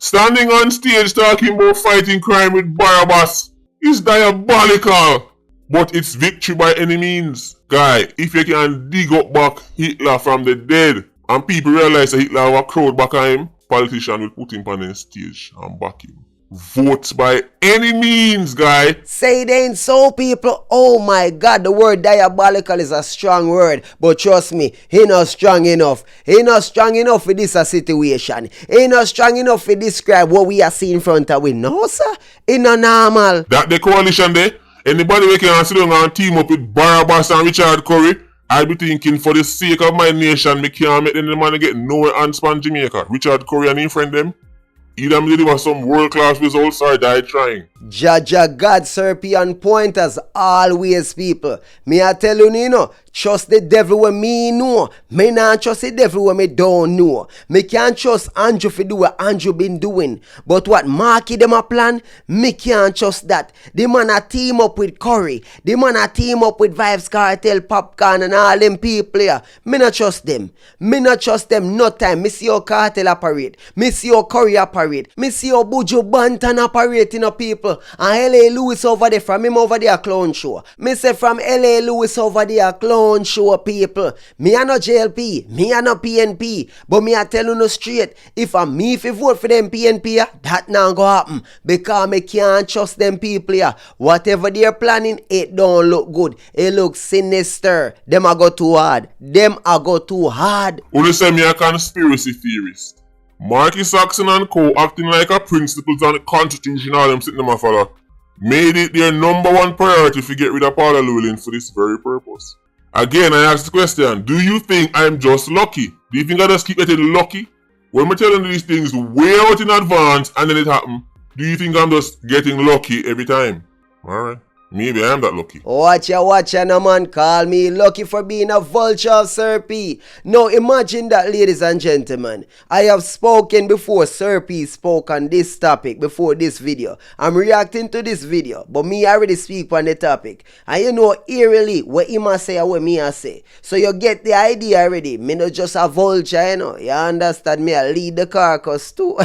Standing on stage talking about fighting crime with Barabbas is diabolical. But it's victory by any means. Guy, if you can dig up back Hitler from the dead and people realize that Hitler have a crowd back on him, politician will put him on the stage and back him. Vote by any means, guy. Say it ain't so, people. Oh my God, the word diabolical is a strong word. But trust me, he not strong enough. He not strong enough for this situation. He not strong enough to describe what we are seeing in front of we. No, sir. It not normal. That the coalition there, anybody we can sit down and team up with Barabbas and Richard Curry, I'll be thinking for the sake of my nation, me can't make any man get nowhere and span Jamaica. Richard Curry and his friend them. Either me deliver some world-class results or die trying. Jaja God, Sir P on point as always, people. Me I tell you, know, trust the devil when me know. Me not trust the devil when me don't know. Me can't trust Andrew for do what Andrew been doing. But what Marky them a plan, me can't trust that. The man a team up with Curry. The man a team up with Vybz Kartel, Popcaan and all them people here. Me not trust them. Me not trust them no time. Me see how Kartel operate. Me see how Curry operate. Me see how Buju Banton operating up people. And L.A. Lewis over there, from him over there a clown show. Me say from L.A. Lewis over there a clown show, people. Me a no JLP, me a no PNP. But me a tell you no straight, if a me if you vote for them PNP, that not go happen. Because me can't trust them people here. Whatever they're planning, it don't look good. It looks sinister. Them a go too hard. Them a go too hard. Who they say me a conspiracy theorist? Marky Saxon and co acting like a principles and the constitution all them sitting them a follow made it their number one priority to get rid of Paula Llewellyn for this very purpose. Again, I ask the question, do you think I'm just lucky? Do you think I just keep getting lucky? When we're telling these things way out in advance and then it happen, do you think I'm just getting lucky every time? Alright. Maybe I am that lucky. Watch ya, no man. Call me lucky for being a vulture, Sir P. Now imagine that, ladies and gentlemen. I have spoken before Sir P spoke on this topic before this video. I'm reacting to this video, but me already speak on the topic. And you know eerily what he must say and what me I say. So you get the idea already. Me not just a vulture, you know. You understand me? I lead the carcass too.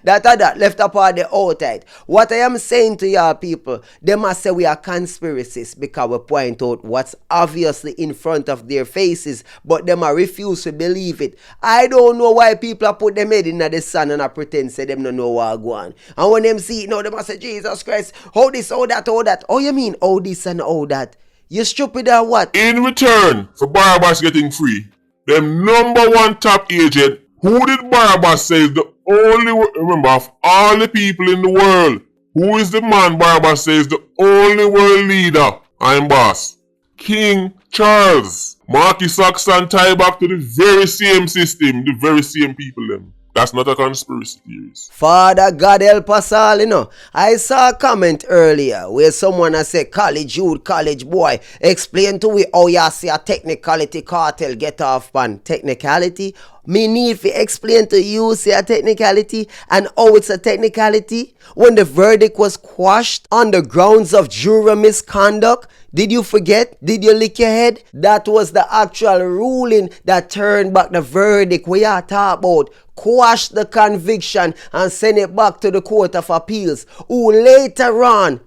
that left apart the outside. What I am saying to y'all people, they must say we are conspiracies because we point out what's obviously in front of their faces, but them are refuse to believe it. I don't know why people are put them head in the sun and I pretend say them don't know what go on. And when them see it now, they must say, Jesus Christ, how this, how that, how that. Oh, you mean all this and all that? You stupid or what? In return for Barabbas getting free, them number one top agent, who did Barabbas say is the only, remember, of all the people in the world, who is the man Barabbas says the only world leader? I'm boss. King Charles. Marky Saxon tie back to the very same system, the very same people them. That's not a conspiracy theories. Father God help us all, you know. I saw a comment earlier where someone has said, college youth, college boy, explain to me how you see a technicality cartel get off pan. Technicality? Me need to explain to you say a technicality and how it's a technicality. When the verdict was quashed on the grounds of juror misconduct, did you forget? Did you lick your head? That was the actual ruling that turned back the verdict we are talking about. Quash the conviction and send it back to the Court of Appeals, who later on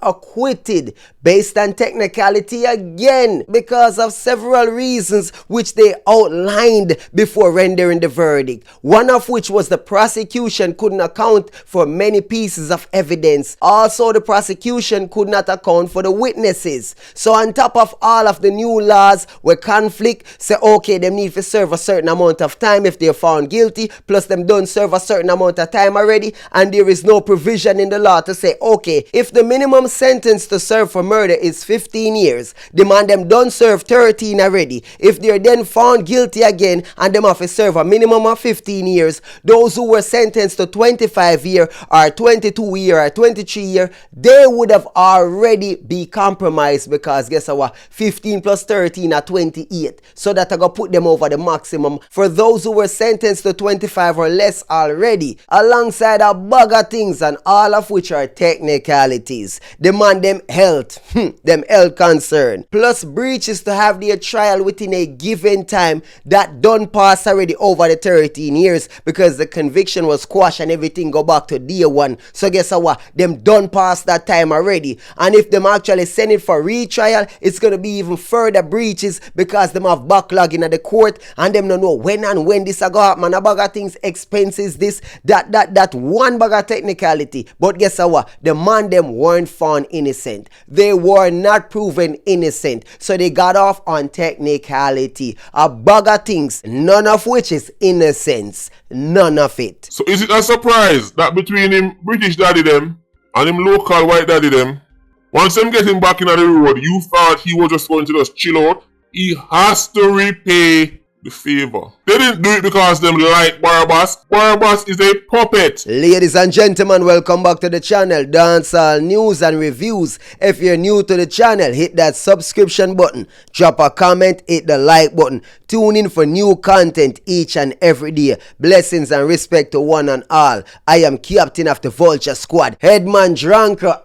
acquitted based on technicality again because of several reasons which they outlined before rendering the verdict. One of which was the prosecution couldn't account for many pieces of evidence. Also, the prosecution could not account for the witnesses. So on top of all of the new laws where conflict say okay, them need to serve a certain amount of time if they're found guilty, plus them don't serve a certain amount of time already, and there is no provision in the law to say okay, if the minimum sentence to serve for murder is 15 years, the man them don't serve 13 already. If they're then found guilty again and them have to serve a minimum of 15 years, those who were sentenced to 25 year or 22 year or 23 year, they would have already be compromised because guess what, 15 plus 13 are 28, so that I got put them over the maximum for those who were sentenced to 25 or less already, alongside a bag of things and all of which are technicalities. The man them health, them health concern. Plus breaches to have their trial within a given time that done pass already over the 13 years because the conviction was quashed and everything go back to day one. So guess what? Them done pass that time already. And if them actually send it for retrial, it's gonna be even further breaches because them have backlog in the court and them don't know when this a go happen. Man, a bag of things, expenses, this, that one bag of technicality. But guess what? The man them weren't found innocent. They were not proven innocent. So they got off on technicality. A bag of things, none of which is innocence. None of it. So is it a surprise that between him British daddy them and him local white daddy them, once them get him back in the road, you thought he was just going to just chill out? He has to repay the favor. They didn't do it because them like Barabbas. Barabbas is a puppet. Ladies and gentlemen, welcome back to the channel, Dancehall News and Reviews. If you're new to the channel, hit that subscription button, drop a comment, hit the like button. Tune in for new content each and every day. Blessings and respect to one and all. I am captain of the Vulture Squad, Headman Drunker,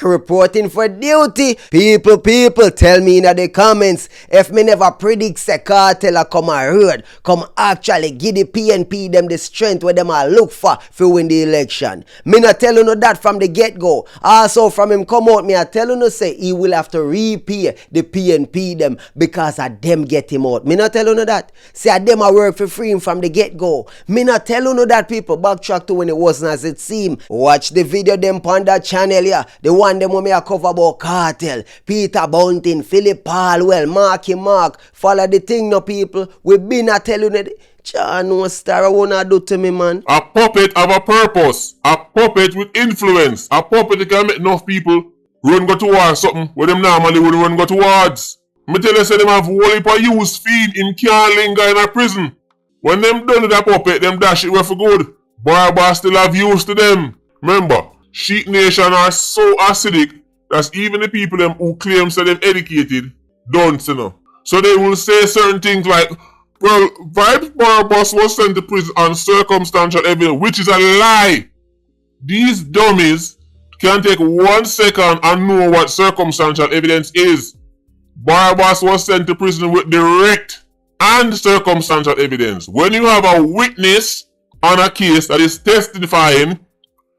reporting for duty. People, tell me in the comments if me never predict say Kartel a come a road, come actually give the PNP them the strength where them a look for win the election. Me not tell you that from the get-go. Also from him come out, me I tell you say he will have to repay the PNP them because of them get him out. Me not tell you that. Say a them a work for free from the get-go. Me not tell you that, people. Backtrack to when it wasn't as it seemed. Watch the video them on that channel, yeah. The one them when me a cover about Kartel, Peter Bunting, Philip Palwell, Marky Mark. Follow the thing no, people. We been a tell you that. John, no star I wanna do to me, man. A puppet have a purpose. A puppet with influence. A puppet that can make enough people run go towards something where them normally would run go towards. Me tell you say them have whole heap of use feed in can't linger in a prison. When them done with that puppet, them dash it way for good. Barabbas still have use to them. Remember, Sheep Nation are so acidic that even the people them who claim say them educated don't know. So they will say certain things like, well, Vybz Barabbas was sent to prison on circumstantial evidence, which is a lie. These dummies can take 1 second and know what circumstantial evidence is. Barabbas was sent to prison with direct and circumstantial evidence. When you have a witness on a case that is testifying,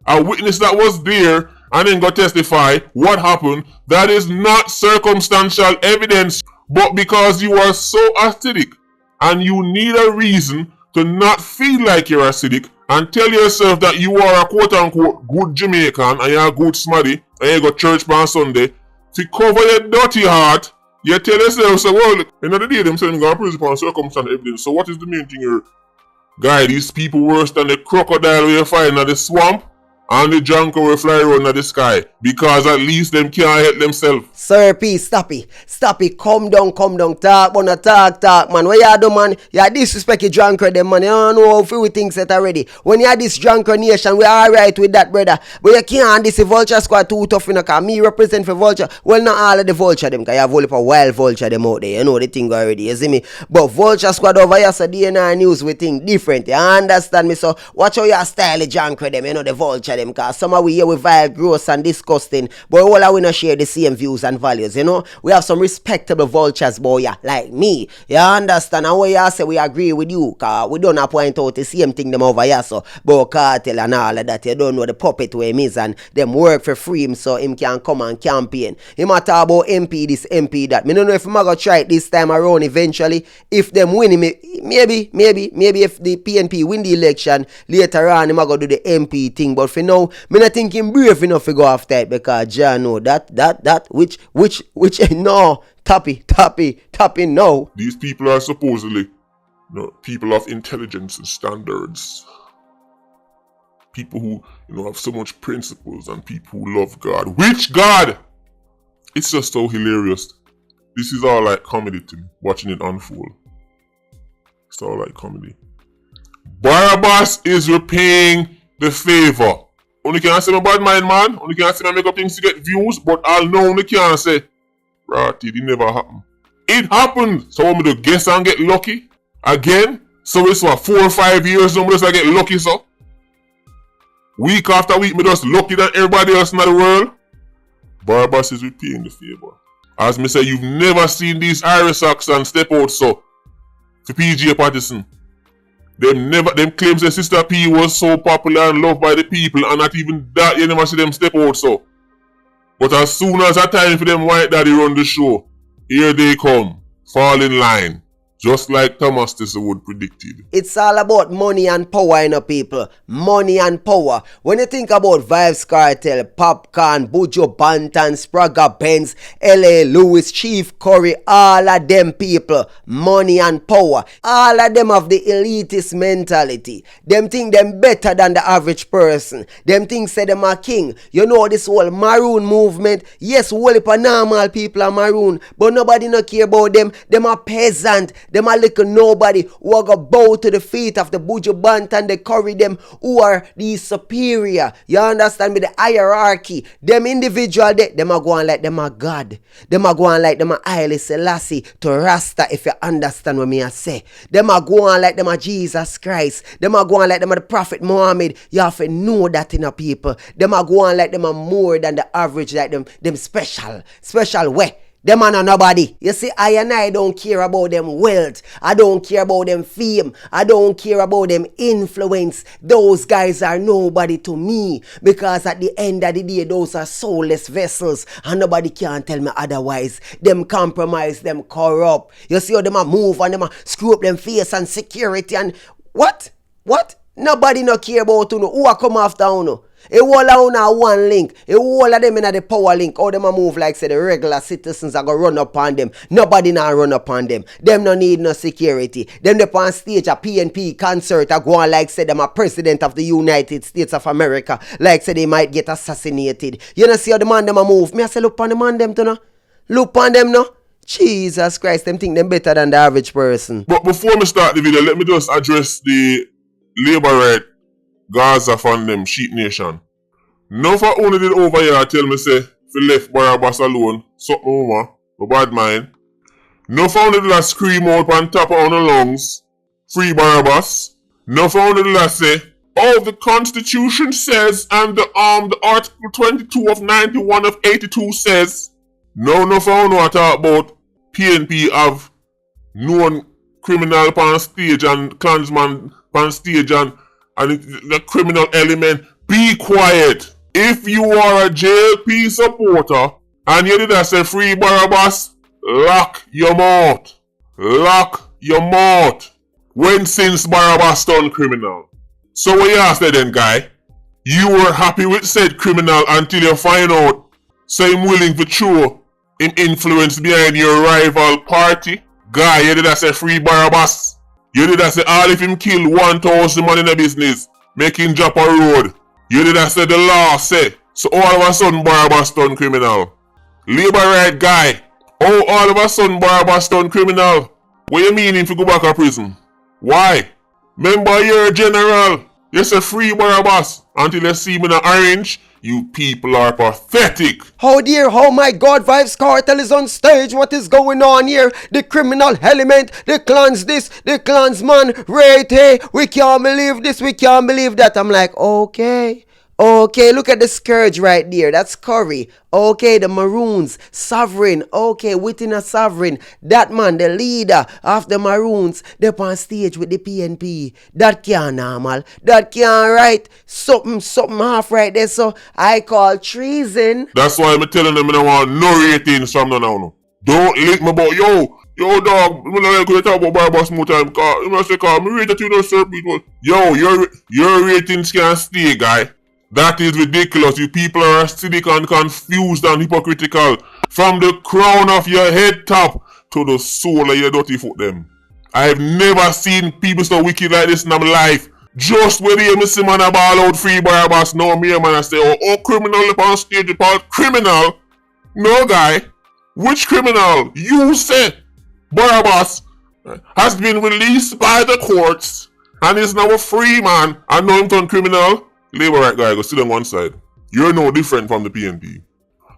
a witness that was there and then go testify what happened, that is not circumstantial evidence. But because you are so acidic and you need a reason to not feel like you're acidic and tell yourself that you are a quote-unquote good Jamaican and you're a good smaddy and you go to church on Sunday, to cover your dirty heart, you tell yourself, so, well, another day them saying you're going to prison on circumstantial evidence. So what is the main thing here? Guy, these people worse than the crocodile we find in the swamp and the junker will fly around the sky because at least them can't help themselves. Sir P, stop it, come down, talk, man. What you do, man? You disrespect your drunker them, man. You don't know how few things set already. When you are this drunker nation, we are alright with that, brother. But you can't this Vulture Squad too tough, you know, cause me represent for Vulture. Well, not all of the Vulture them, cause you have only for wild Vulture them out there. You know the thing already, you see me? But Vulture Squad over here, so DNA news, we think different. You understand me? So watch how you style the drunker them, you know, the Vulture them, cause some of we here we vile, gross and disgusting, but all of we not share the same views and values, you know. We have some respectable vultures, boy, yeah, like me. You understand? And what you say, we agree with you, cause we don't point out the same thing them over here, so about Kartel and all of that. You don't know the puppet where him is and them work for free, so him can come and campaign. Him a talk about MP this, MP that. Me don't know if him a go try it this time around eventually. If them win him, maybe if the PNP win the election, later on him a go do the MP thing, but for now, me not think him brave enough to go after it because Jah know that which no tappy no. These people are supposedly people of intelligence and standards. People who have so much principles and people who love God. Which God? It's just so hilarious. This is all like comedy to me, watching it unfold. It's all like comedy. Barabbas is repaying the favor. Only can't say no bad mind, man. Only can't say no make up things to get views. But I'll know only can't say, right, it never happened. It happened. So I'm going to guess and get lucky again. So it's what, 4 or 5 years now, I get lucky, so. Week after week, me just lucky than everybody else in the world. Barabbas is repaying the favor. As me say, you've never seen these Irish Saxons step out so for PJ Patterson. Them claims that Sister P was so popular and loved by the people, and not even that you never see them step out so. But as soon as a time for them white daddy run the show, here they come, fall in line. Just like Thomas Tisserwood predicted. It's all about money and power, you know, people. Money and power. When you think about Vybz Kartel, Popcaan, Buju Banton, Spragga Benz, L.A. Lewis, Chief Curry, all of them people, money and power. All of them have the elitist mentality. Them think them better than the average person. Them think say them are king. You know this whole maroon movement. Yes, whole heap of normal people are maroon, but nobody no care about them. Them are peasant. Them are little nobody who are going to bow to the feet of the Buju Banton, they curry them who are the superior. You understand me? The hierarchy. Them individual, them are going like them are God. Them are going like them are Haile Selassie to Rasta, if you understand what me I say. Them are going like them are Jesus Christ. Them are going like them are the Prophet Muhammad. You have to know that in a people. Them are going like them are more than the average, like them special way. Them are not nobody. You see, I don't care about them wealth. I don't care about them fame. I don't care about them influence. Those guys are nobody to me. Because at the end of the day, those are soulless vessels. And nobody can tell me otherwise. Them compromise, them corrupt. You see how them a move and them a screw up them face and security and... What? Nobody no care about you. Who a come after you? A whole of una one link. A whole of them in the power link. How them a move like say the regular citizens are gonna run up on them. Nobody now run up on them. Them no need no security. Them up on stage a PNP concert a go on like say them a president of the United States of America. Like say they might get assassinated. You know see how the man them a move. Me I say look on the man them to no. Look on them no. Jesus Christ, them think them better than the average person. But before me start the video, let me just address the labor right Gaza from them sheep nation. No for only did over here tell me say fi left Barabbas alone, something over, no bad mind. No for only did I scream out on top of the lungs, free Barabbas. No for only did I say, oh the Constitution says and the Article 22 of 91 of 82 says. No for only I talk about PNP have known criminal on stage and clansman on stage and the criminal element. Be quiet. If you are a JLP supporter and you did say free Barabbas, lock your mouth. Lock your mouth. When since Barabbas turned criminal? So what you ask then, guy? You were happy with said criminal until you find out so him willing to show him influence behind your rival party? Guy, you did say free Barabbas. You did say all if him kill 1,000 man in a business, make him drop a road. You did say the law say, so all of a sudden Barabbas turned criminal. Labor right guy, oh all of a sudden Barabbas turned criminal. What you mean if you go back to prison? Why? Remember you're a general. You say free Barabbas until you see him in an orange. You people are pathetic. Oh dear, oh my God, Vybz Kartel is on stage. What is going on here? The criminal element, the clans this, the clansman, right here. We can't believe this, we can't believe that. I'm like, okay, look at the scourge right there. That's Curry. Okay, the Maroons, Sovereign. Okay, within a Sovereign. That man, the leader of the Maroons, they're on stage with the PNP. That can't normal. That can't right. Something half right there. So I call treason. That's why I'm telling them I don't want no ratings from now. Don't link me about yo dog. I'm not going to talk about Barabbas more time. You must say, call me rate that you know, Sir P. Yo, your ratings can't stay, guy. That is ridiculous. You people are acidic and confused and hypocritical. From the crown of your head top to the sole of your dirty foot them. I have never seen people so wicked like this in my life. Just when you see man a ball out free Barabbas, no me man I say, oh criminal up on stage, about criminal. No guy. Which criminal? You say Barabbas has been released by the courts and is now a free man and no him turn criminal. Labor right guy, go sit on one side. You're no different from the PNP.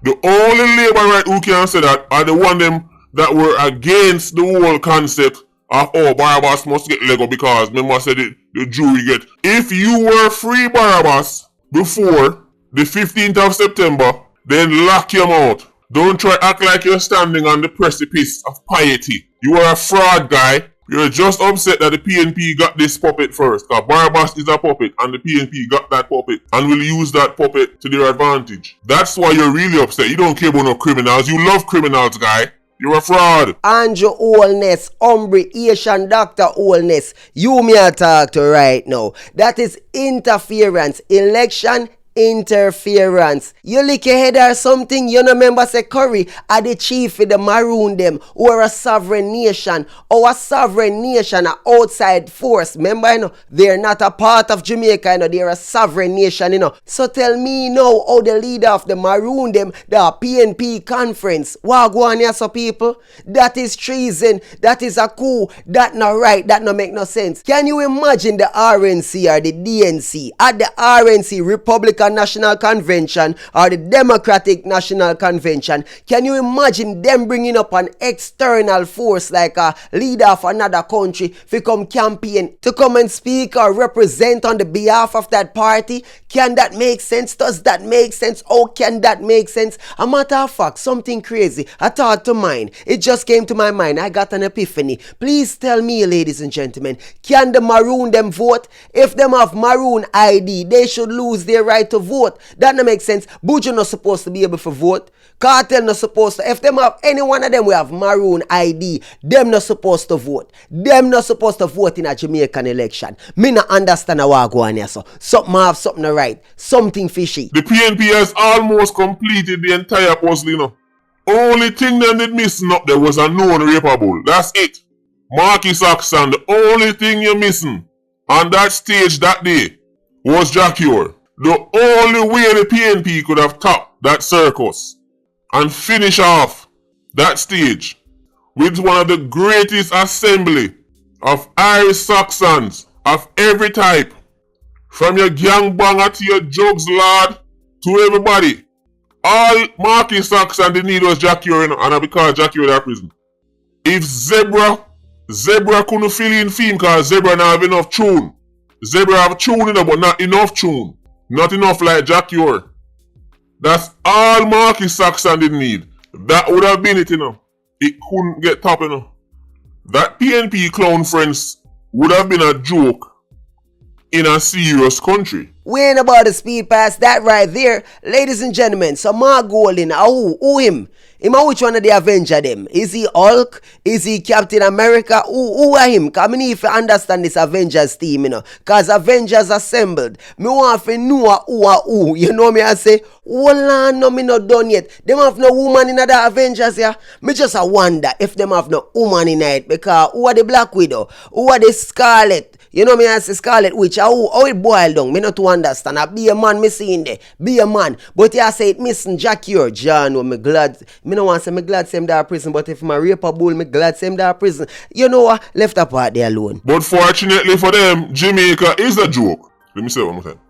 The only labor right who can say that are the one them that were against the whole concept of Barabbas must get Lego because remember said the jury get. If you were free Barabbas before the 15th of September, then lock your mouth. Don't try act like you're standing on the precipice of piety. You are a fraud, guy. You're just upset that the PNP got this puppet first. Cause Barabbas is a puppet and the PNP got that puppet and will use that puppet to their advantage. That's why you're really upset. You don't care about no criminals. You love criminals, guy. You're a fraud. Andrew Holness, Umbri, Asian Dr. Holness, you me a talk to right now. That is interference. Election interference. You lick your head or something, you know, remember say Curry are the chief of the Maroon them who are a sovereign nation. Our sovereign nation are outside force. Remember, you know, they're not a part of Jamaica, you know, they're a sovereign nation, you know. So tell me now how the leader of the Maroon them, the PNP Conference, what go on here, so people? That is treason, that is a coup, that not right, that not make no sense. Can you imagine the RNC or the DNC at the RNC Republican National Convention or the Democratic National Convention? Can you imagine them bringing up an external force like a leader of another country to come campaign, to come and speak or represent on the behalf of that party? Can that make sense? Does that make sense? How can that make sense? A matter of fact, something crazy, a thought to mind. It just came to my mind. I got an epiphany. Please tell me, ladies and gentlemen, can the Maroon them vote? If them have Maroon ID, they should lose their right to vote. That don't make sense. Buju not supposed to be able to vote. Cartel not supposed to. If them have any one of them we have Maroon ID, them not supposed to vote. Them not supposed to vote in a Jamaican election. Me not understand how I go on here, so. Something have something right. Something fishy. The PNP has almost completed the entire puzzle, you know. Only thing them did missing up there was a known rapable. That's it. Marky Saxon, the only thing you're missing on that stage that day was Jacure. The only way the PNP could have topped that circus and finish off that stage with one of the greatest assembly of Irish Saxons of every type, from your gangbanger to your jugs lord to everybody. All Marky Saxon they need was Jacure, and because Jacure in prison. If Zebra couldn't fill in theme because Zebra not have enough tune. Zebra have tune in but not enough tune. Not enough like Jacure. That's all Marky Saxon did need. That would have been it, you know. It couldn't get top, you know. That PNP clown friends would have been a joke in a serious country. We ain't about to speed past that right there. Ladies and gentlemen, so my goal in who him? Him a which one of the Avenger them? Is he Hulk? Is he Captain America? Who are him? Cause me need to understand this Avengers team, you know. Cause Avengers assembled. Me want to know who are who. You know me I say, hold on, no me not done yet. Them have no woman in the Avengers, yeah. Me just a wonder if them have no woman in it. Because who are the Black Widow? Who are the Scarlet? You know me I say Scarlet Witch, how it boil down, me not to understand. I be a man, me see in there, be a man. But I say it missing Jacure, John, me glad, me no want to say me glad same there prison, but if my rape a bull, me glad same there prison. You know what, left apart there alone. But fortunately for them, Jamaica is a joke. Let me say it one more time.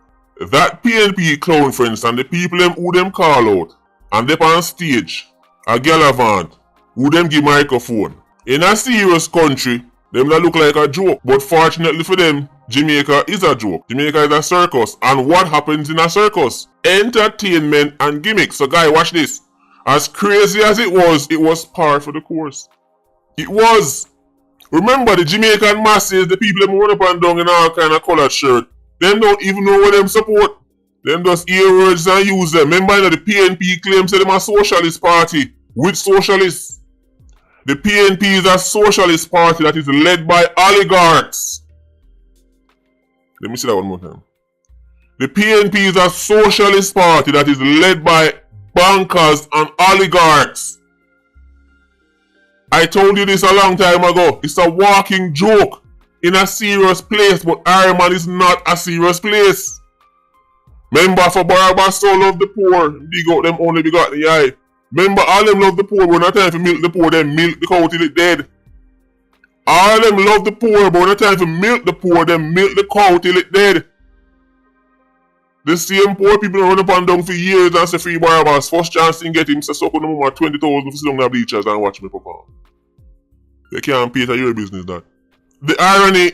That PNP clown friends and the people them who them call out, and they on stage, a galavant, who them give microphone. In a serious country, them that look like a joke, but fortunately for them, Jamaica is a joke. Jamaica is a circus, and what happens in a circus? Entertainment and gimmicks. So guy, watch this. As crazy as it was par for the course. It was. Remember the Jamaican masses, the people that run up and down in all kind of colored shirt, them don't even know what them support. Them just hear words and use them. Remember, you know, the PNP claims that them a socialist party with socialists. The PNP is a socialist party that is led by oligarchs. Let me say that one more time. The PNP is a socialist party that is led by bankers and oligarchs. I told you this a long time ago. It's a walking joke in a serious place, but Ironman is not a serious place. Remember, for Barabbas so love the poor, dig out them only begot the eye. Remember, all them love the poor, but not time for milk the poor, them milk the cow till it dead. All them love the poor, but not time for milk the poor, them milk the cow till it dead. The same poor people run up and down for years and say free Barabbas. First chance in get him, say suck on the mama 20,000 for sit down the bleachers and watch me perform. They can't pay for your business that. The irony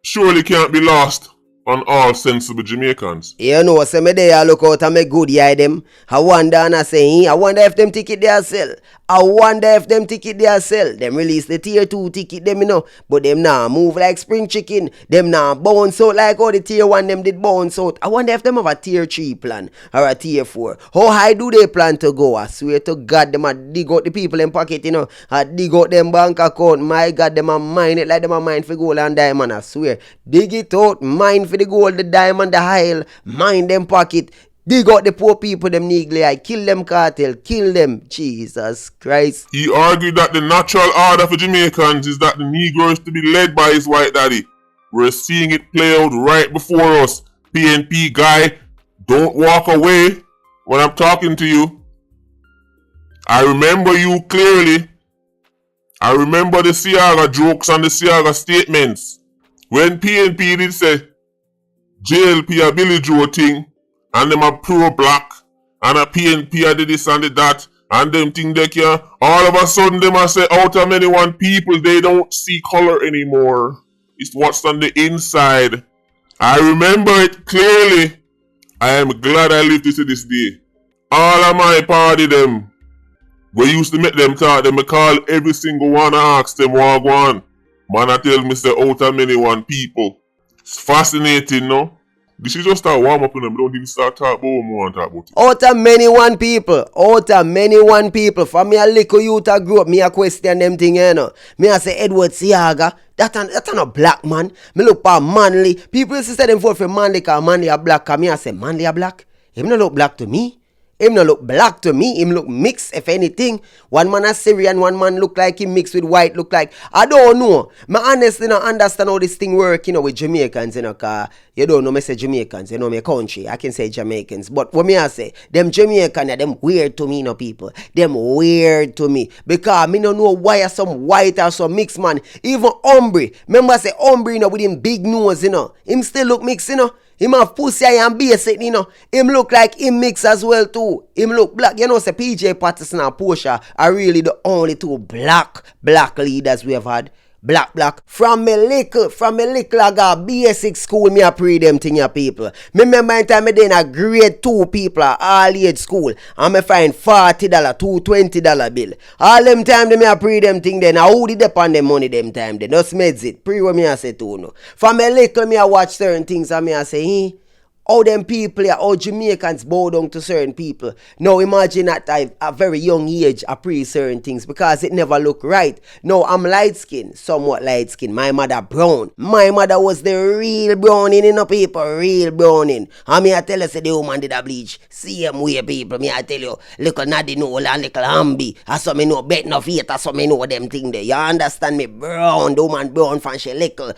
surely can't be lost on all sensible Jamaicans. You know, say me there look out and me good eye them. I wonder and I say, I wonder if them ticket they sell. I wonder if them ticket they sell. Them release the tier 2 ticket them, you know. But them now move like spring chicken. Them now bounce out like how the tier 1 them did bounce out. I wonder if them have a tier 3 plan or a tier 4. How high do they plan to go? I swear to God, them a dig out the people in pocket, you know. I dig out them bank account. My God, them a mine it like them a mine for gold and diamond. I swear. Dig it out, mine for the gold, the diamond, the high, mine them pocket. Dig out the poor people, them neglect, kill them cartel, kill them. Jesus Christ. He argued that the natural order for Jamaicans is that the Negro is to be led by his white daddy. We're seeing it play out right before us. PNP guy, don't walk away when I'm talking to you. I remember you clearly. I remember the Siaga jokes and the Siaga statements. When PNP did say JLP a Billy Joe thing, and them a pro-black, and a PNP a did this and did that, and them thing they can, all of a sudden them a say out of many one people, they don't see color anymore. It's what's on the inside. I remember it clearly. I am glad I lived to see this day. All of my party them, we used to make them talk, them call every single one and ask them what go on. Man I tell me say out of many one people. It's fascinating, no? This is just a warm up in them. Don't even start talking about what we want to talk about it. Out of many one people. Out of many one people. For me a little youth I grew up, me a question them thing, you know. Me a say Edward Siaga. That a black man. Me look for Manly. People used to say them vote for Manly because Manly a black. Cause me a say Manly a black. Him no look black to me. Him no look black to me. Him look mixed, if anything. One man a Syrian, one man look like him mixed with white, look like. I don't know. Me honestly don't understand how this thing work, you know, with Jamaicans, you know, cause you don't know me say Jamaicans, you know me country. I can say Jamaicans. But what me I say, them Jamaican, them weird to me, you know, people. Them weird to me. Because me don't know why some white or some mixed man. Even Ombre. Remember I say Ombre, you know, with him big nose, you know. Him still look mixed, you know. Him have pussy and basic, you know. Him look like him mix as well too. Him look black. You know, say PJ Patterson and Portia are really the only two black leaders we have had. Black. From me little I got basic school, me a pray them thing ya people. Me remember in time me dey in a grade 2 people all age school. And me find $40, $220 bill. All them time me a pray them thing then. I who did depend them money them time then. Just meds it. Pray what me a say to no. From me little me a watch certain things and me a say, how them people, how Jamaicans bow down to certain people. Now imagine at a very young age I pray certain things because it never look right. Now I'm light skinned, somewhat light skinned. My mother brown. My mother was the real browning, you know, people, real browning. And me I tell you, say the woman did a bleach. Same way, people. Me I tell you, little Naddy know and little Hamby. I saw me know bet no feet, I saw me know them thing there. You understand me? Brown, the woman brown from she little.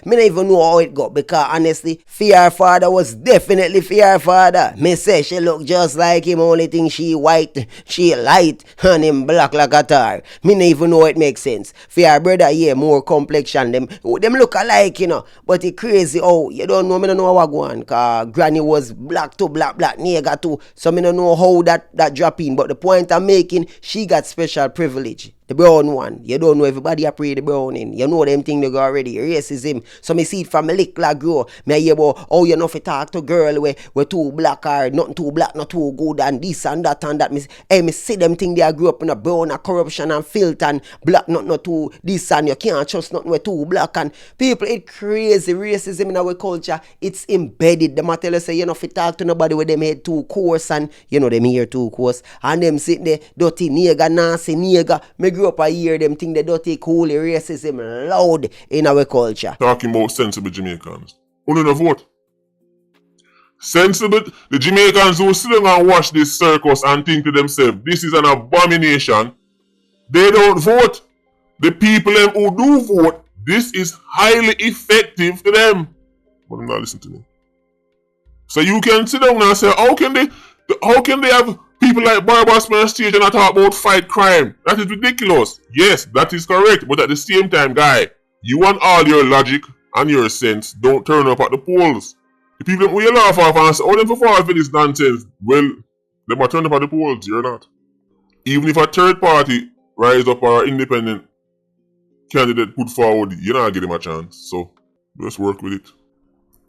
Me don't even know how it go because honestly, fear father was definitely fear father. Me say she look just like him, only thing she white, she light, and him black like a tar. Me don't even know it makes sense. Fear brother, yeah, more complexion. Them look alike, you know. But it crazy, oh, you don't know, me don't know how I go on. Cause granny was black too, black, nigga too. So me don't know how that drop in. But the point I'm making, she got special privilege. The brown one. You don't know everybody a pray the browning. You know them thing they go already. Racism. So me see it from a little grow. Me hear about how you know fi talk to girl we too black or nothing too black, not too good and this and that and that. Me see them thing they grew up in a brown and corruption and filth and black not too this and you can't trust nothing we too black and people it crazy racism in our culture. It's embedded. Them a tell you say you know fi talk to nobody with them head too coarse and you know them ear too coarse and them sitting there dirty nigga, nasty nigga. Me grew up a year them think they dirty cool racism loud in our culture. Talking about sensible Jamaicans. Only no vote. Sensible, the Jamaicans who sit down and watch this circus and think to themselves, this is an abomination. They don't vote. The people them who do vote, this is highly effective to them. But I'm not listening to me. So you can sit down and say, how can they have people like Barbados on stage and not talk about fight crime? That is ridiculous. Yes, that is correct. But at the same time, guy, you want all your logic and your sense don't turn up at the polls. The people who you laugh off and say, oh, them for fall for this nonsense. Well, they might turn up at the polls. You're not. Even if a third party rise up or an independent candidate put forward, you're not getting a chance. So, just work with it.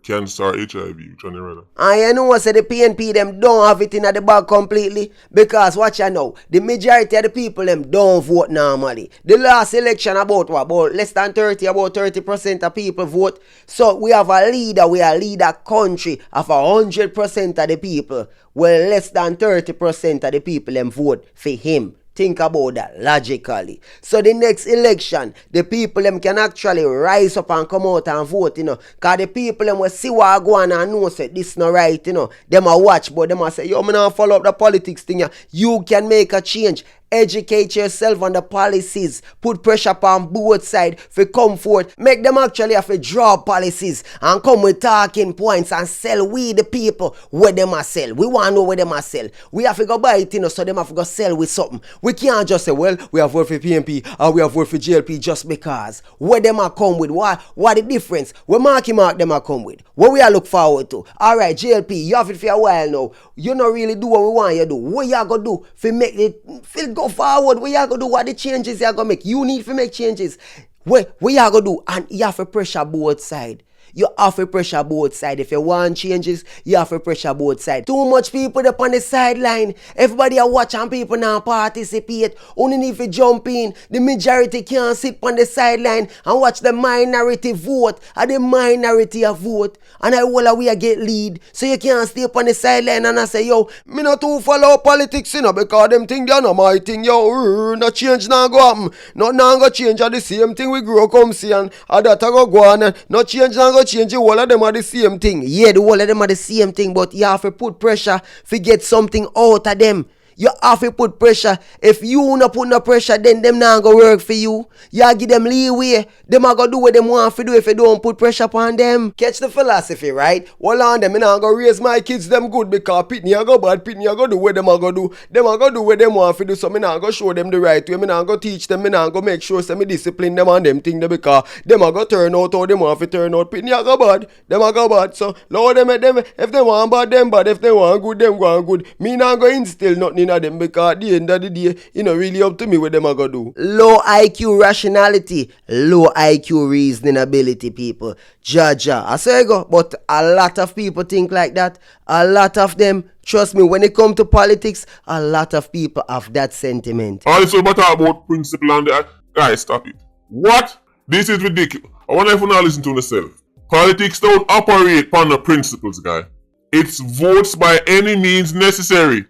Cancer or HIV, which one you rather? And you know, say the PNP them don't have it in the bag completely. Because watch you know, the majority of the people them don't vote normally. The last election about what? About less than 30% of people vote. So we have a leader, we are a leader country of 100% of the people. Well, less than 30% of the people them vote for him. Think about that logically. So the next election, the people them can actually rise up and come out and vote, you know. Because the people them will see what go on and know say this not right, you know. Them a watch, but them a say, yo, me not follow up the politics thing. You can make a change. Educate yourself on the policies. Put pressure upon both sides for comfort. Make them actually have to draw policies and come with talking points and sell we the people where them a sell. We want to know where them a sell. We have to go buy it, you know, so them have to go sell with something. We can't just say, well, we have voted for PNP or we have voted for JLP just because. Where them a come with? What the difference? Where Marky Mark them a come with? What we are look forward to? Alright, JLP, you have it for a while now. You not really do what we want you to do. What you gonna do for make it feel go forward? What you gonna do? What the changes you gonna make? You need to make changes. What you gonna do? And you have to pressure both sides. You have to pressure both sides. If you want changes, you have to pressure both sides. Too much people up on the sideline. Everybody are watching, people now participate. Only need to jump in. The majority can't sit on the sideline and watch the minority vote. And the minority a vote. And I will we get lead. So you can't stay up on the sideline and I say, yo, me not too follow politics, you know, because them think they're not my thing, yo. No change now go happen. Not now go change. The same thing we grow come see and that go on. No change now go change. The whole of them are the same thing. Yeah, the whole of them are the same thing, but you have to put pressure to get something out of them. You have to put pressure. If you not put no pressure, then them not gonna work for you. You give them leeway. Them are gonna do what them want to do if you don't put pressure upon them. Catch the philosophy, right? Well on them, I not gonna raise my kids them good because Pitney a go bad, Pitney a go do what them are gonna do. Them are gonna do what them want to do, so me not gonna show them the right way. Me not gonna teach them, me not gonna make sure me discipline them and them thing because them are gonna turn out how them want to turn out. Pitney a go bad, them a go bad. So Lord them if they want bad, them bad. If they want good, them go good. Me not gonna instill nothing in them because at the end of the day, you know, really up to me what them are gonna do. Low IQ rationality, low IQ reasoning ability, people. Jaja, I say go, but a lot of people think like that. A lot of them, trust me, when it comes to politics, a lot of people have that sentiment. Also, but about principle and that, guys, stop it. What? This is ridiculous. I wonder if you not listen to yourself. Politics don't operate upon the principles, guy. It's votes by any means necessary.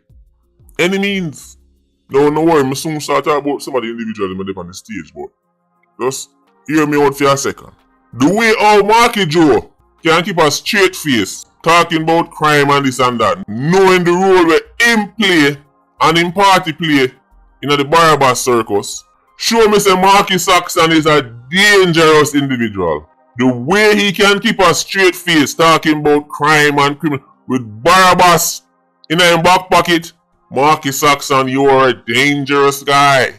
Any means. No worry, I'm soon start talking about some of the individuals that are on the stage, but just hear me out for a second. The way our Marky Joe can keep a straight face, talking about crime and this and that, knowing the role where him play and him party play in the Barabbas circus, show me say Marky Saxon is a dangerous individual. The way he can keep a straight face talking about crime and criminal with Barabbas in his back pocket, Marky Saxon, you are a dangerous guy.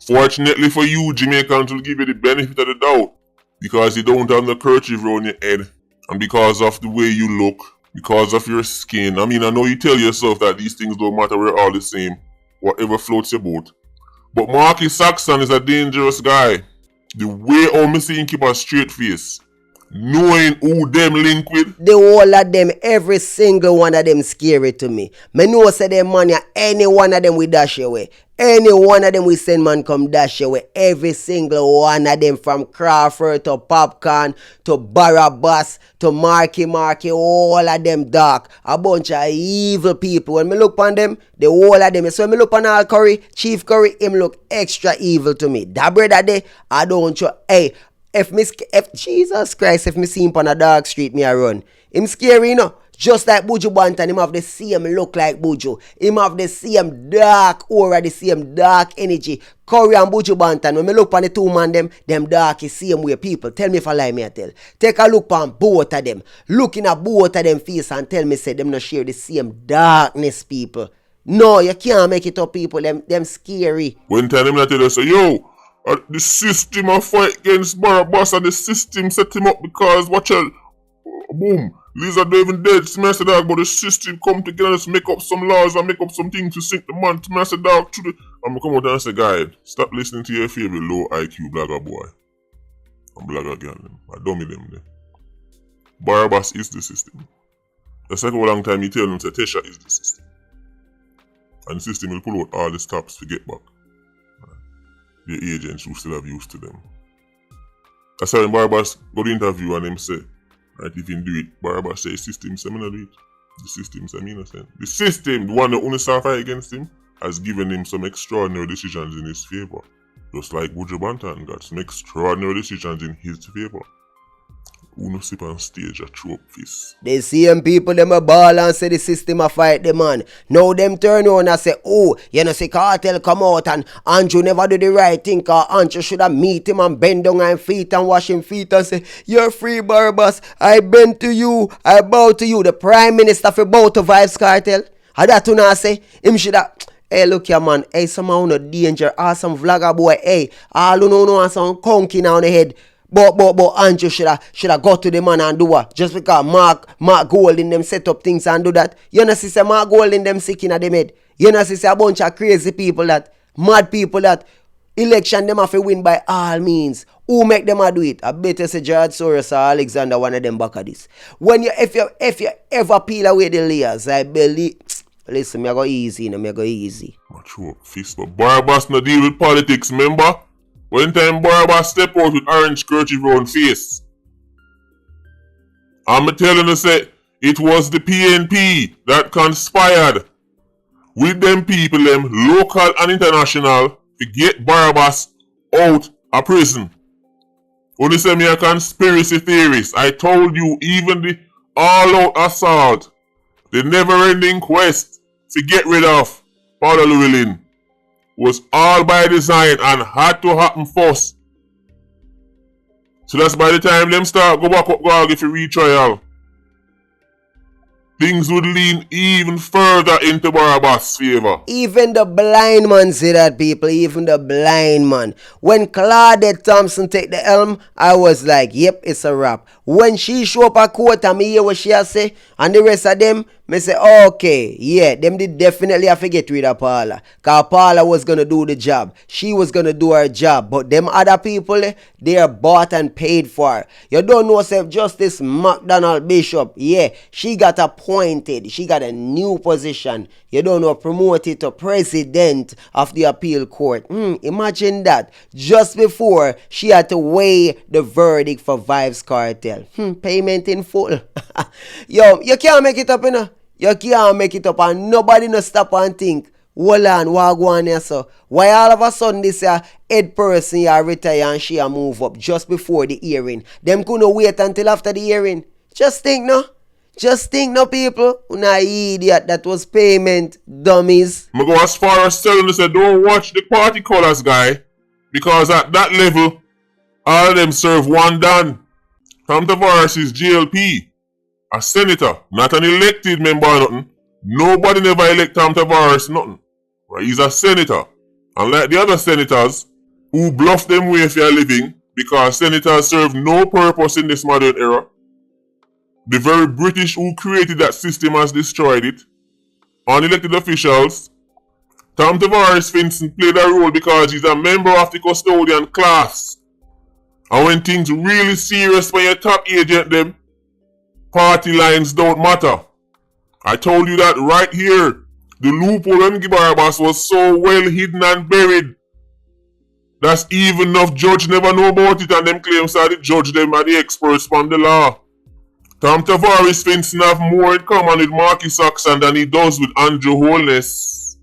Fortunately for you, Jamaicans will give you the benefit of the doubt because you don't have the kerchief around your head and because of the way you look, because of your skin. I mean, I know you tell yourself that these things don't matter, we're all the same, whatever floats your boat. But Marky Saxon is a dangerous guy. The way how I see him keep a straight face, knowing who them link with. The whole of them, every single one of them scary to me. Me know say them money, any one of them we dash away. Any one of them we send man come dash away. Every single one of them from Crawford to Popcaan to Barabbas to Marky, all of them dark. A bunch of evil people. When me look on them, the whole of them. So when me look on Al Curry, Chief Curry, him look extra evil to me. That brother there, I don't show. Hey, if Jesus Christ, if me see him on a dark street, me I run. Him scary, you know. Just like Buju Banton, him have the same look like Buju. Him have the same dark aura, the same dark energy. Curry and Buju Banton, when me look on the two man them dark is same way. People, tell me if I lie, me I tell. Take a look on both of them. Looking at both of them face and tell me say them not share the same darkness, people. No, you can't make it up, people. Them scary. One time them not tell us, yo, the system a fight against Barabbas and the system set him up because watch out, boom. Lisa don't even dead. To me I said, dog, but the system come together to make up some laws and make up some things to sink the man. To me I said, dog, to the... I'm gonna come out and say, guy, stop listening to your favorite low IQ blogger boy. I'm blogger again. I dummy them there. Barabbas is the system. That's like a long time you tell them that Tesha is the system. And the system will pull out all the stops to get back. The agents who still have used to them. That's how when Barabbas go to interview and them say, right, if you do it, Barabbas say, system say, me not do it. The system say, me innocent. The system, the one that only fight against him, has given him some extraordinary decisions in his favor. Just like Buju Banton got some extraordinary decisions in his favor. Who no sit on stage a throw up fist. The same people them a ball and say the system a fight the man. Now them turn on and say, oh, you know see Kartel come out and Andrew never do the right thing, cause Andrew should have meet him and bend down him feet and wash him feet and say, you're free Barabbas, I bend to you, I bow to you. The Prime Minister for bow to Vybz Kartel. How that you know say? Him should have, hey look here man, hey somehow no danger, or some vlogger boy, hey, all you know some conky now on the head. But Andrew should have got to the man and do what? Just because Mark Gold in them set up things and do that. You know see Mark Gold in them sick in them head. You know see a bunch of crazy people that, mad people that, election them have to win by all means. Who make them a do it? I better say George Soros or Alexander, one of them back of this. When you if you ever peel away the layers, I believe. Listen, me go easy, me go easy. Mature fist, but Barabbas no deal with politics, remember? One time Barabbas step out with orange kerchief round face. I'm telling you say it was the PNP that conspired with them people, them local and international, to get Barabbas out of prison. Only say me a conspiracy theorist. I told you even the all-out assault, the never-ending quest to get rid of Paula Llewellyn was all by design and had to happen first. So that's by the time them start go back up guard if you retrial, things would lean even further into Barabbas' favor. Even the blind man say that, people. Even the blind man. When Claudette Thompson take the helm, I was like, yep, it's a wrap. When she show up a court and me hear what she has say, and the rest of them, me say, okay, yeah, them did definitely have to get rid of Paula. Cause Paula was gonna do the job. She was gonna do her job. But them other people, they are bought and paid for. You don't know, say, Justice McDonald Bishop, yeah, she got appointed. She got a new position. You don't know, promoted to president of the appeal court. Imagine that. Just before she had to weigh the verdict for Vybz Kartel. Payment in full. Yo, you can't make it up, you know. You can't make it up and nobody no stop and think, hold on, what go on here, so? Why all of a sudden this head person here retire and she move up just before the hearing? Them couldn't wait until after the hearing. Just think, no? Just think, no, people? Una idiot, that was payment, dummies. I'm go as far as telling us that don't watch the party colors, guy. Because at that level, all of them serve one Dan. Controversies JLP. A senator, not an elected member or nothing. Nobody never elect Tom Tavares, nothing. Right? He's a senator. Unlike the other senators who bluff them way for a living because senators serve no purpose in this modern era. The very British who created that system has destroyed it. Unelected officials. Tom Tavares, for instance, played a role because he's a member of the custodian class. And when things really serious for your top agent them, party lines don't matter. I told you that right here. The loophole in Barabbas was so well hidden and buried. That's even enough judge never know about it and them claims that the judge them are the experts on the law. Tom Tavares Vincent have more in common with Marcus Saxon than he does with Andrew Holness.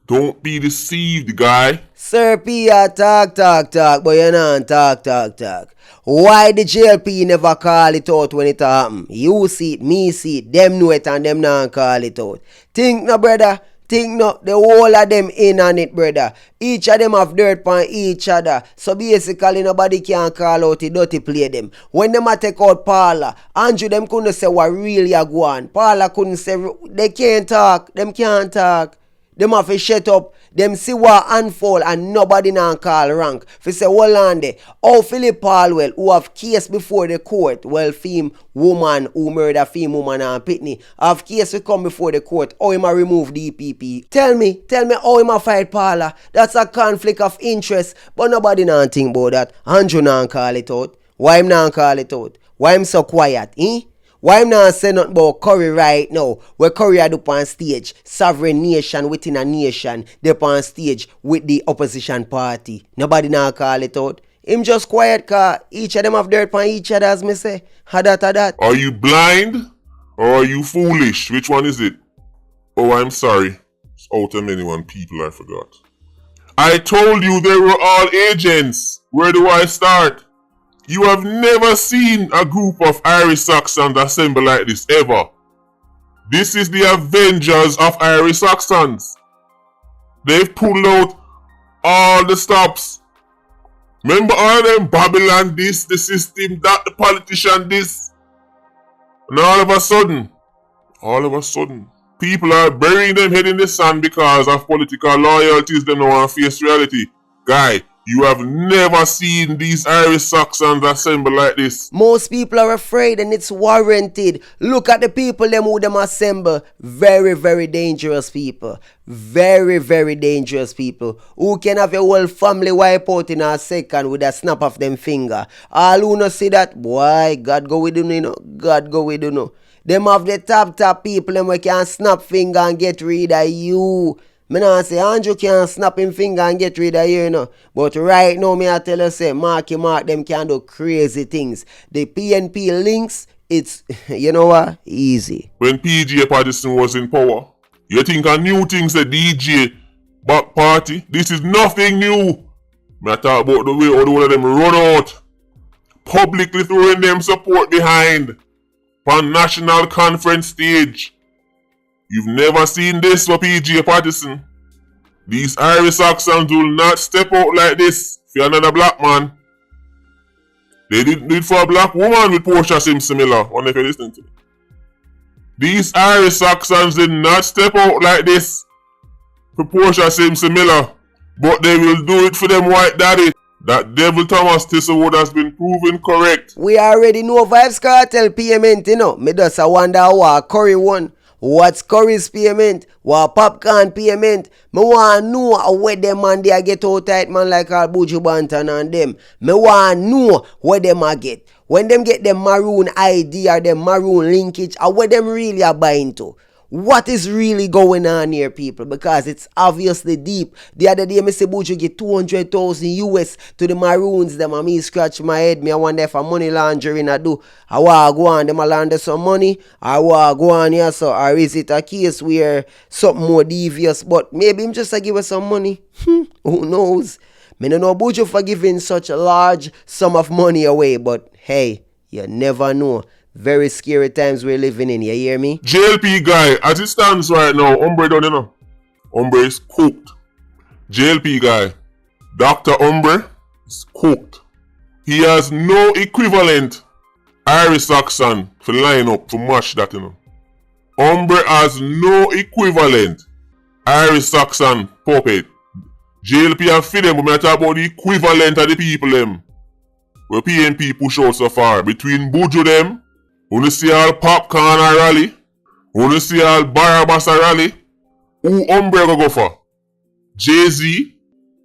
Don't be deceived, guy. Sir P talk, but you not talk. Why the JLP never call it out when it happen? You see it, me see it, them know it and them not call it out. Think no, brother. Think no, the whole of them in on it, brother. Each of them have dirt on each other. So basically nobody can call out the dirty play them. When them a take out Paula, Andrew them couldn't say what really a go on. Paula couldn't say, they can't talk, them can't talk. Them have to shut up. Them see what unfold and nobody now call rank. If say, hold on there. Oh, Philip Palwell, who have case before the court, well, femme woman who murder femme woman and Pitney, have case to come before the court. How him a remove DPP? Tell me how him a fight Paula. That's a conflict of interest. But nobody now think about that. Andrew now call it out. Why him now call it out? Why him so quiet, Why I'm not saying nothing about Curry right now? Where Curry had up on stage, sovereign nation within a nation, they up on stage with the opposition party. Nobody now call it out. Him just quiet car. Each of them have dirt on each other, as me say. Had that. Are you blind or are you foolish? Which one is it? Oh, I'm sorry. It's out of many one people I forgot. I told you they were all agents. Where do I start? You have never seen a group of Irish Saxons assemble like this ever. This is the Avengers of Irish Saxons. They've pulled out all the stops. Remember all them Babylon this, the system that, the politician this. And all of a sudden, people are burying them head in the sand because of political loyalties they know and face reality. Guy, you have never seen these Irish Saxons assemble like this. Most people are afraid and it's warranted. Look at the people them who them assemble. Very, very dangerous people. Very, very dangerous people. Who can have your whole family wipe out in a second with a snap of them finger. All who not see that, boy, God go with you, know. God go with you, know. Them have the top people them who can snap finger and get rid of you. Me not say Andrew can snap him finger and get rid of you, you know. But right now, me I tell you, say, Mark them can do crazy things. The PNP links, it's, you know what, easy. When PJ Patterson was in power, you think a new thing say DJ back party? This is nothing new. Me I talk about the way all the one of them run out. Publicly throwing them support behind. On national conference stage. You've never seen this for PJ Patterson. These Irish Saxons will not step out like this for another black man. They didn't do it for a black woman with Portia Simpson Miller, if you're listening to me. These Irish Saxons did not step out like this for Portia Simpson Miller, but they will do it for them white daddy. That Devil Thomas Thistlewood has been proven correct. We already know Vybz Kartel payment, you know. Me just wonder what Curry won. What's Curry's payment? What Popcaan payment? Me want know where them man they get out tight man like all Buju Banton and them. Me want know where them a get. When them get them maroon ID or them maroon linkage, or where them really are buying to. What is really going on here, people? Because it's obviously deep. The other day, Mr. Buju get 200,000 US to the Maroons. Them and me scratch my head. Me I wonder if a money laundering I do. I want to go on. Them a launder some money. I want to go on here. So, or is it a case where something more devious? But maybe him just to give us some money. Who knows? Me don't know Buju for giving such a large sum of money away. But hey, you never know. Very scary times we're living in, you hear me? JLP guy, as it stands right now, Hombre done, you know. Hombre is cooked. JLP guy, Dr. Hombre is cooked. He has no equivalent Irish Saxon to line up to match that, you know. Hombre has no equivalent Irish Saxon puppet. JLP have fit them, but I talk about the equivalent of the people them. Where PNP push out so far. Between Buju them, when you see all Popcaan a rally, when you see all Barabbas a rally, who Hombre go for? Jay-Z,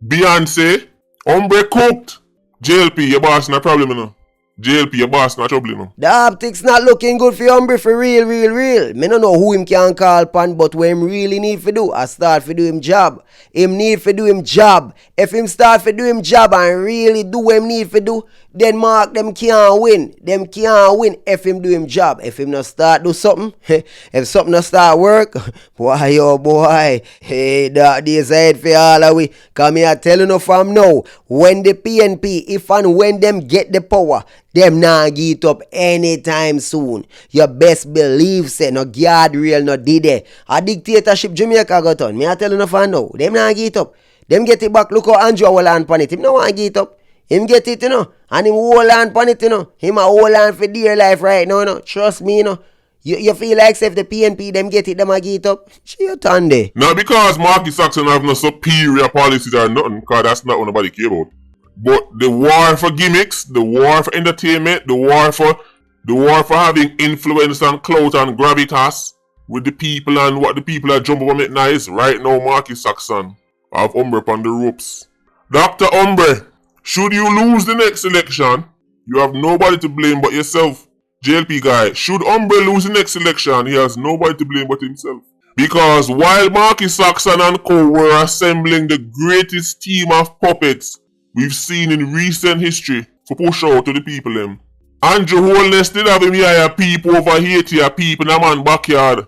Beyonce, Hombre cooked. JLP, your boss no problem, you know. JLP, your boss no trouble, you know. The optics not looking good for Hombre for real. Me no know who him can call upon, but what him really need to do, I start to do him job. Him need to do him job. If him start to do him job and really do what him need to do, then Mark them can't win. Them can't win if him do him job. If him not start do something, if something not start work, boy oh boy, hey that days ahead for all of we. Come here telling you from now, when the PNP, if and when them get the power, them not get up anytime soon. You best believe say no guardrail no did it. A dictatorship Jamaica got on. Me I telling you from now, them not get up. Them get it back. Look how Andrew will land on it. Him no want get up. Him get it, you know. And him hold on on it, you know. Him a hold on for dear life right now, you know. Trust me, you know. You feel like if the PNP them get it, them a get up. She turn there. Not because Marky Saxon have no superior policies or nothing, because that's not what nobody care about. But the war for gimmicks, the war for entertainment, the war for having influence and clout and gravitas with the people and what the people are jumping on it nice. Right now, Marky Saxon have Hombre on the ropes. Dr. Hombre, should you lose the next election, you have nobody to blame but yourself. JLP guy, should Umbre lose the next election, he has nobody to blame but himself. Because while Marky Saxon and co were assembling the greatest team of puppets we've seen in recent history for push out to the people them, Andrew Holness did have him here people over Haiti a people in a man backyard.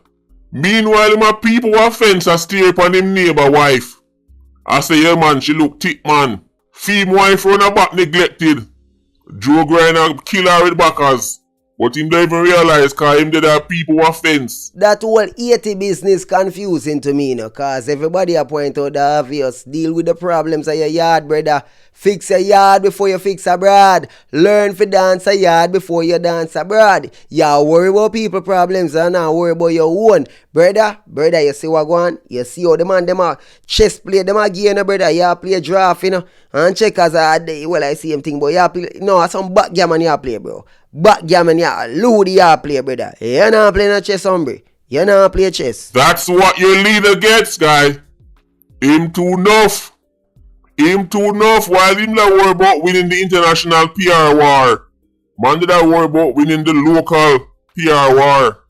Meanwhile, my people were fence a stare upon him neighbor wife. I say, yeah man, she look thick man. Femme wife run her back neglected. Joe Griner kill her with backers. But him don't even realize cause him did have people were fence. That whole 80 business confusing to me, cause everybody a point out the obvious. Deal with the problems of your yard, brother. Fix a yard before you fix abroad. Learn to dance a yard before you dance abroad. You worry about people problems and not worry about your own. Brother, you see what going on? You see how the man them are chess play them again, brother. You play draft, and checkers are well, I see him thing, but you play no some backgammon you play, bro. Backgammon you Ludi you play, brother. You not play no chess, hombre. You not play chess. That's what your leader gets, guy. Him too enough. Him too enough while him not worry about winning the international PR war. Man did I worry about winning the local PR war.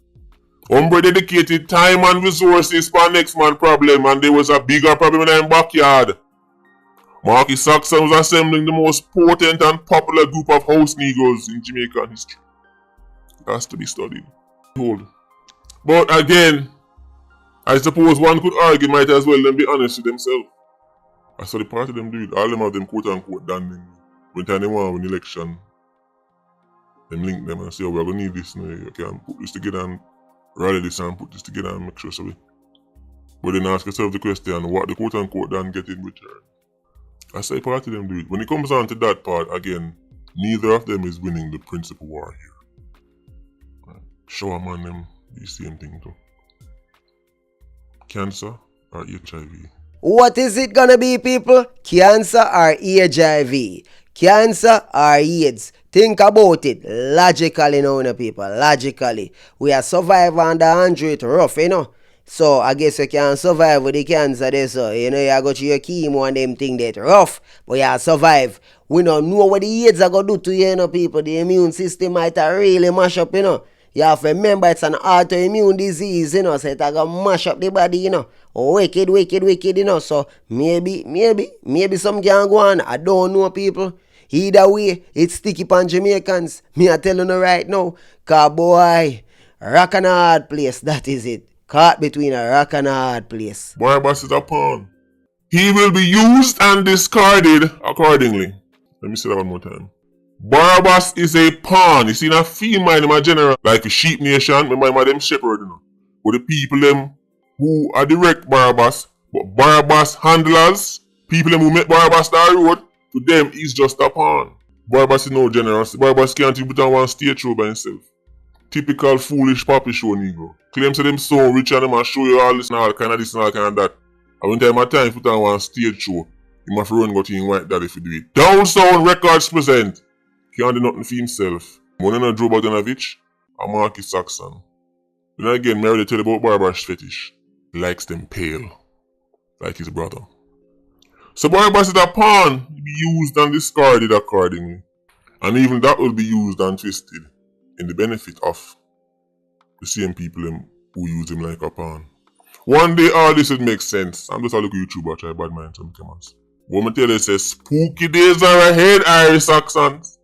Umbre dedicated time and resources for next man problem and there was a bigger problem in their backyard. Marky Saxon was assembling the most potent and popular group of house negroes in Jamaican history. It has to be studied. Hold. But again, I suppose one could argue might as well then be honest with themselves. I saw the part of them do it. All them have them quote unquote done them. When time they want to win election, them link them and say, oh, we're going to need this. You can put this together and rally this and put this together and make sure so. But then ask yourself the question, what the quote unquote done get in return? I say part of them do it. When it comes down to that part, again, neither of them is winning the principal war here. Show a man them the same thing too. Cancer or HIV? What is it gonna be, people? Cancer or HIV? Cancer or AIDS? Think about it logically now, people. Logically. We are surviving under 100 rough, So I guess you can survive with the cancer there, so you go to your chemo and them thing that rough, but you survive. We don't know what the AIDS are gonna do to you, people. The immune system might really mash up, You have to remember it's an autoimmune disease, so it's gonna mash up the body, Wicked, So maybe some can go on. I don't know, people. Either way, it's sticky pan Jamaicans. Me I tell you right now, cause boy, rock and a hard place, that is it. Caught between a rock and a hard place. Barabbas is a pawn. He will be used and discarded accordingly. Let me say that one more time. Barabbas is a pawn. You see, a female in my general, like a sheep nation, remember them shepherd, But the people them who are direct Barabbas, but Barabbas handlers, people them who make Barabbas that road, to them he's just a pawn. Barabbas is no general. Barabbas can't even put on one stage show by himself. Typical foolish papi show Negro. Claims to them so rich and them and show you all this and all kind of this and all kind of that. And when time at time put on one stage show, you must run go to him white daddy if you do it. Down Sound Records present. Can't do nothing for himself. Monena Joe Bogdanovich and Marky Saxon. Then again, me already tell you about Barabbas fetish. He likes them pale. Like his brother. So Barabbas is a pawn. He be used and discarded accordingly. And even that will be used and twisted in the benefit of the same people who use him like a pawn. One day all this would make sense. I'm just a look at YouTube watch, I bad mind some comments. What I tell you says spooky days are ahead, Irish Saxons.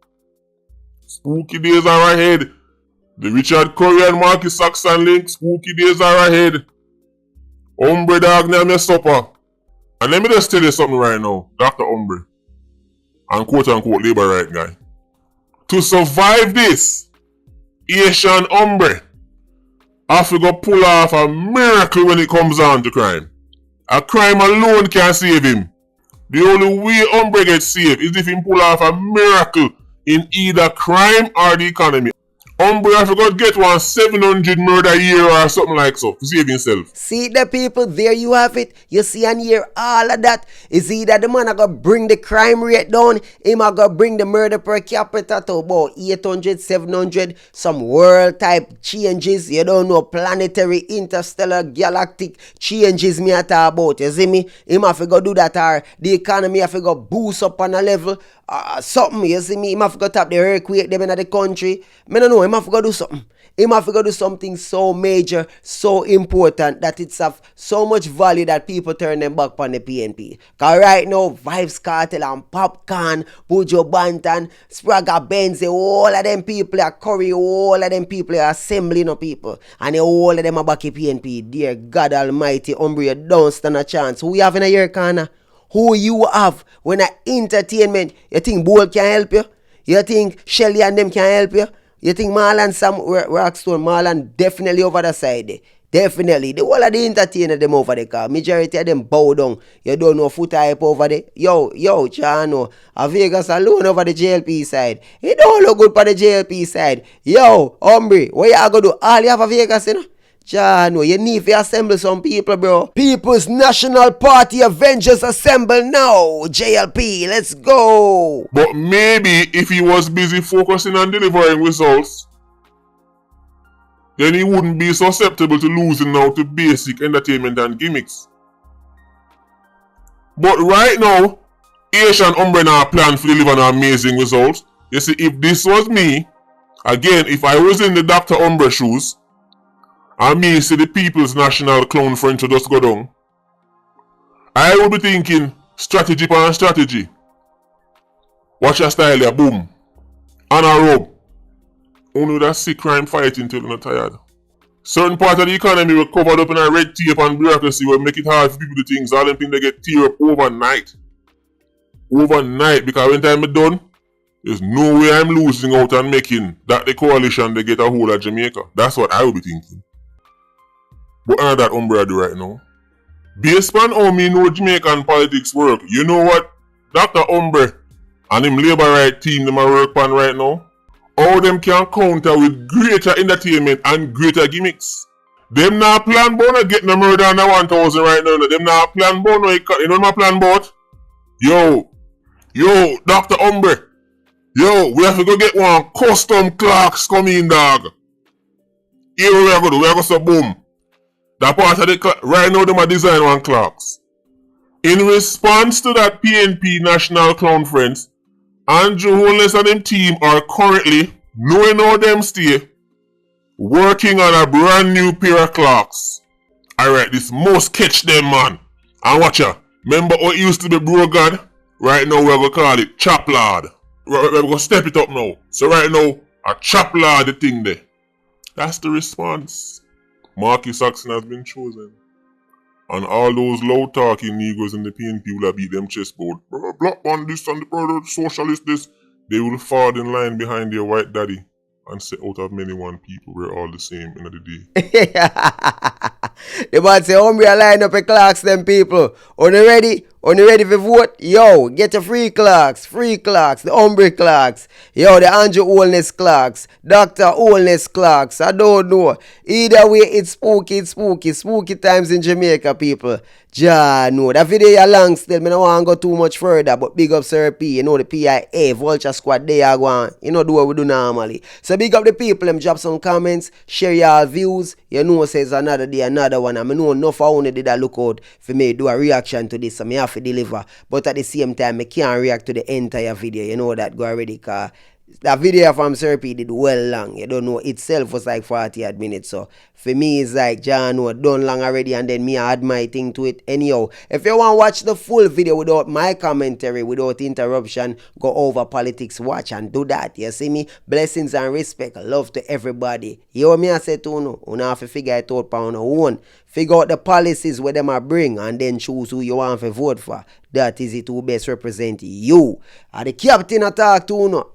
Spooky days are ahead. The Richard Curry and Marky Saxon link, spooky days are ahead. Umbre dog name your supper. And let me just tell you something right now, Dr. Umbre. And quote unquote labor right guy. To survive this, Asian Umbre have to go pull off a miracle when it comes on to crime. A crime alone can't save him. The only way Umbre gets saved is if he pull off a miracle in either crime or the economy. Umbre have to go get one 700 murder a year or something like so to save himself. See the people, there you have it. You see and hear all of that. Is either the man gonna bring the crime rate down, him gonna bring the murder per capita to about 800, 700, some world type changes. You don't know, planetary, interstellar, galactic changes me at about. You see me? Him have to go do that, or the economy have to go boost up on a level. Something, you see me? Him have to go tap the earthquake them in the country. I don't know, him him have to go do something. Him have to go do something so major, so important that it's of so much value that people turn them back on the PNP. Cause right now, Vybz Kartel and Popcaan, Bujo Bantan, Spragga Benzi, all of them people are Curry, all of them people are assembling of people. And all of them are back in PNP. Dear God Almighty, Umbria, don't stand a chance. Who you have in a year corner? Who you have when a entertainment? You think Bull can help you? You think Shelly and them can help you? You think Marlon, Sam, Rockstone, Marlon definitely over the side there. Definitely. The whole of the entertainer them over there, cause majority of them bow down. You don't know foot hype over there. Yo, Chano, a Vegas alone over the JLP side. It don't look good for the JLP side. Yo, hombre, what you gonna do? All you have a Vegas, you know? Chano, you need to assemble some people, bro. People's National Party Avengers assemble now. JLP, let's go. But maybe if he was busy focusing on delivering results, then he wouldn't be susceptible to losing now to basic entertainment and gimmicks. But right now, Asian Umbre now plan to deliver an amazing result. You see, if this was me, again, if I was in the Dr. Umbre shoes, and me see the People's National Clown French just go down, I would be thinking strategy upon strategy. Watch your style here, boom. And a rub. Only that sick crime fighting till you're not tired. Certain part of the economy were covered up in a red tape and bureaucracy will make it hard for people to do things. All them things they get tear up overnight. Overnight, because when time is done, there's no way I'm losing out and making that the coalition they get a hold of Jamaica. That's what I will be thinking. But none of that Umbre I do right now. Based on how me know Jamaican politics work, you know what Dr. Umbre and him Labour Right team them a work on right now? How them can counter with greater entertainment and greater gimmicks. Them not plan about get no murder on the 1000 right now. Them not plan about no, you know what my plan about? Yo, Dr. Umbre. Yo, we have to go get one custom clocks coming, dog. Here we are going to do, we are going to say boom. That part of the clock, right now them are design one clocks. In response to that PNP National Conference, Andrew Holness and them team are currently, knowing how them stay, working on a brand new pair of clocks. Alright, this must catch them, man. And watch ya. Remember how it used to be Bro God? Right now we're going to call it Chop Lord. We're going to step it up now. So right now, a Chop Lord the thing there. That's the response. Marky Saxon has been chosen. And all those loud talking Negroes in the PNP will have beat them chessboard. Black on this and the socialist this. They will fall in line behind their white daddy and say out of many one people we're all the same in the day. The man say, Umbre line up a clocks them people. On you ready? On you ready for vote? Yo, get your free clocks, the Umbre clocks. Yo, the Andrew Holness clocks, Dr. Holness clocks. I don't know. Either way, it's spooky times in Jamaica, people. No, that video long still. Me no want to go too much further, but big up Sir P. You know the PIA, Vulture Squad, they are going. You know do what we do normally. So big up the people, them drop some comments, share your views. You know says another day, another one. I know enough I only did I look out for me do a reaction to this. So me have to deliver. But at the same time, I can't react to the entire video. You know that go already, cause that video from Sir P did well long. You don't know, itself was like 40 odd minutes. So for me, it's like, John, done long already, and then me add my thing to it. Anyhow, if you want to watch the full video without my commentary, without interruption, go over Politics Watch and do that. You see me? Blessings and respect. Love to everybody. You hear me I say to you have to figure it out on your own. Figure out the policies where them are bring and then choose who you want to vote for. That is it who best represent you. And the captain attack to you.